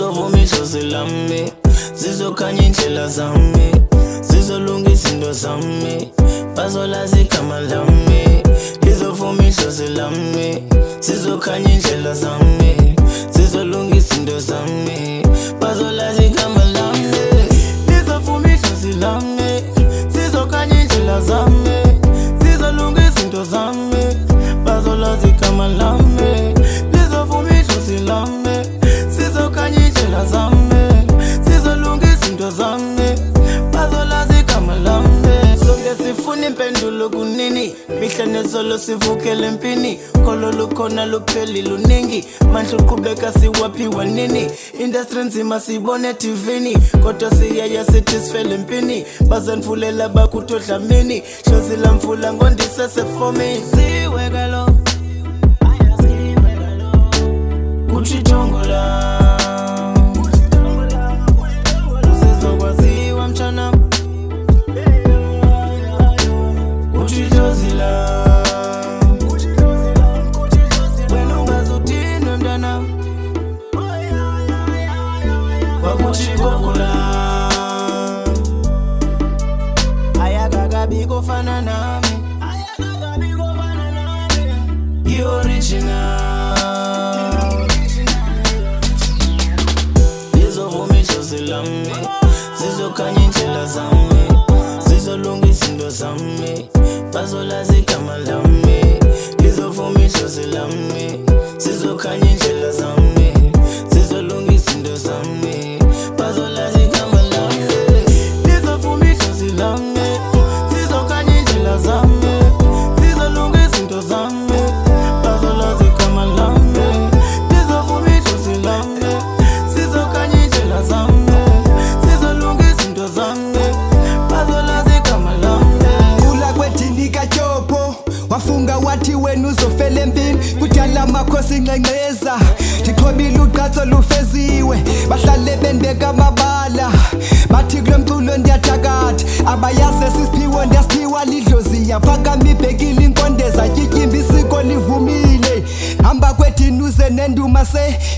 Lizovuma idlozi lami, zizokhanya indlela zami, zizolungisa into zami, bazolazi igama lami. Lizovuma idlozi lami, zizokhanya indlela zami, zizolungisa into zami, bazolazi igama lami. Lizovuma idlozi lami, zizokhanya indlela zami, zizolungisa into zami, bazolazi igama lami. Lizovuma idlozi lami, zizokhanya indlela zami, zizolungisa into zami, bazolazi igama lami. Sonke sifuna impendulo kunini, mihla nezolo sivukele empini, kholo lukhona lupheli luningi, manje uqhubeka siwaphiwa nini. Industry nzima sibone TV'ni, kodwa siyaya sithi sifele empini, bazanifulela bakuthodla mini, hlozi lamfula ngondise sefomi. Siweka lo kuchitongola, usizokwaziwa mchana kuchitozila, wena ungazudinwe mntana wakuchikokula, ayakakabi kofana nami, i-original. Lizovuma idlozi lami, zizokhanya indlela zami, zizolungisa into zami, bazolazi igama lami. Lizovuma idlozi lami, zizokhanya indlela zami, zizolungisa into zami, bazolazi igama lami. Lizovuma idlozi lami, zizokhanya indlela zami, zizolungisa into zami, bazolazi igama lami. Lizovuma idlozi lami, zizokhanya indlela zami, zizolungisa into zami, bazolazi igama lami. Kula kwedini kaJobo wafunga wathi wena uzofela empini, kudala amakhosi ngengceza, ndiqhobile uqatho lufeziwe, bahlale bendeka amabala, bathi kulo mculo ndiyathakatha, abayazi esisiphiwo ndiyasiphiwa lidlozi, yaphakama ibhekile inkondeza, tyityimba isiko livumile, hamba kwedini uze nenduma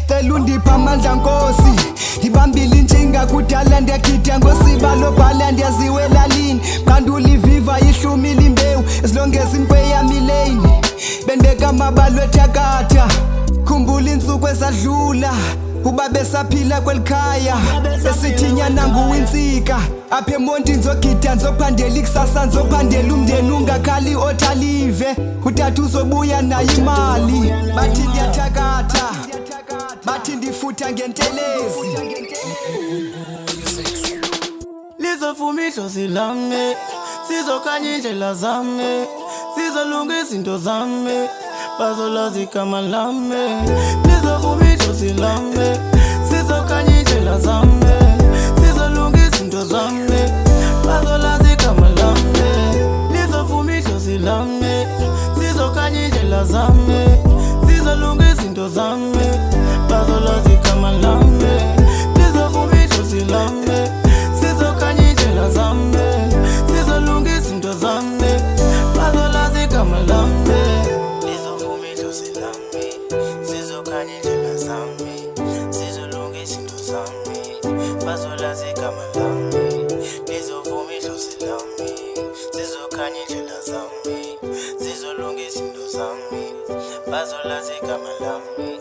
cela undipha amandla nkosi, ndibambile intshinga kudala ndiyagida ngosiba lobhala ndiyaziwe elalini, qandula iviva ihlumile imbewu ezilongeza impeyami lane, bendeka amabalo ethakatha, khumbula insuku ezadlula, uba besaphila kwelikhaya, esithinyana nguwinsika, apha emonti nzogida nzophandela ikusasa, nzophandela umndeni ungakhali othalive, utata uzobuya nayo imali, bathi ndiyathakatha, bathi ndifutha ngentelezi. Lizovuma idlozi lami, zizokhanya indlela zami, zizolungisa into zami, bazolazi igama lami. Lizovuma idlozi lami, zizokhanya indlela zami, zizolungisa into zami, bazolazi igama lami. Lizovuma idlozi lami, zizokhanya indlela zami, zizolungisa into zami, bazolazi igama lami. Lizovuma idlozi lami, zizokhanya indlela zami, zizolungisa into zami, bazolazi igama lami. Lizovuma idlozi lami, zizokhanya indlela zami, zizolungisa into zami, bazolazi igama lami. Lizovuma idlozi lami, zizokhanya indlela zami, zizolungisa into zami, bazolazi igama lami.